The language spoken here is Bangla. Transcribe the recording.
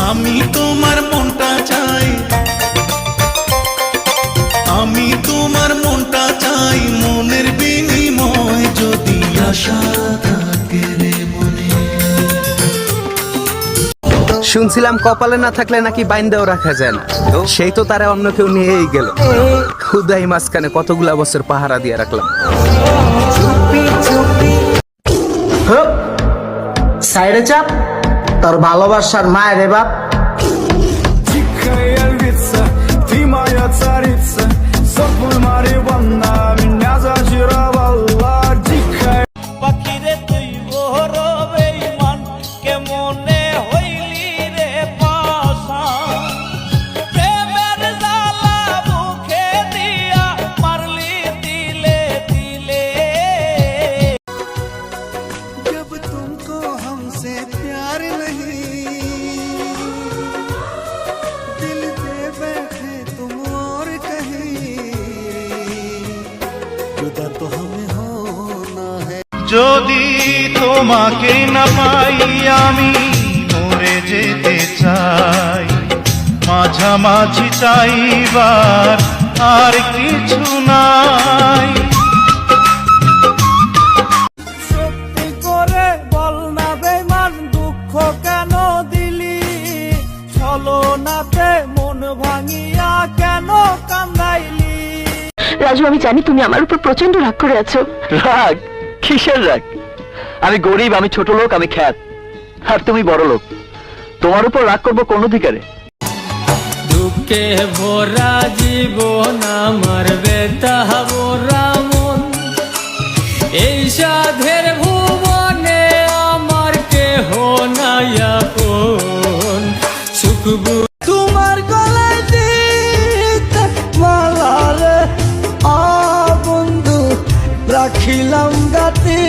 আমি তোমার মনটা চাই, আমি তোমার মনটা চাই, মনের বিনিময় যদি আশা থাকে রে মনে। শুনছিলাম কপালে না থাকলে নাকি বাইন্দাও রাখা যায় না, সেই তো তারা অন্য কেউ নিয়েই গেল। খুদাই মাঝখানে কতগুলা বছর পাহারা দিয়ে রাখলাম। সাইডে চাপ, তোর ভালোবাসার মায়ের রে বাপ। পাখিরে তুই ওহরো বেঈমান কেমনে হইলি রে পাশান প্রেমের জ্বালা মুখে দিয়া মারলি দিলে দিলে। जब तुमको हमसे प्यार नहीं, दिल पे बैठे तुम और कहीं, जुदा तो हमें होना है। যদি তোমাকে না পাই আমি মরে যেতে চাই, মাঝামাঝি চাইবার আর কিছু নাই। সত্যি করে বল না বেঈমান দুঃখ কেন দিলি, ছলনাতে মন ভাঙিয়া কেন কান্দাইলি। রাজু, আমি জানি তুমি আমার উপর প্রচন্ড রাগ করে আছো। রাগ? কিসের রাগ? আমি গরিব, আমি ছোট লোক, আমি খ্যাত, আর তুমি বড় লোক। তোমার উপর রাগ করবো কোন অধিকারে? দুঃখে ভরা জীবন আমার বেতা ভরা মন, এই সাধের ভুবনে আমার কেহ নাই আপন। সুখ তোমার গলায় দিতে মালা রে বন্ধু রাখিলাম গাতি।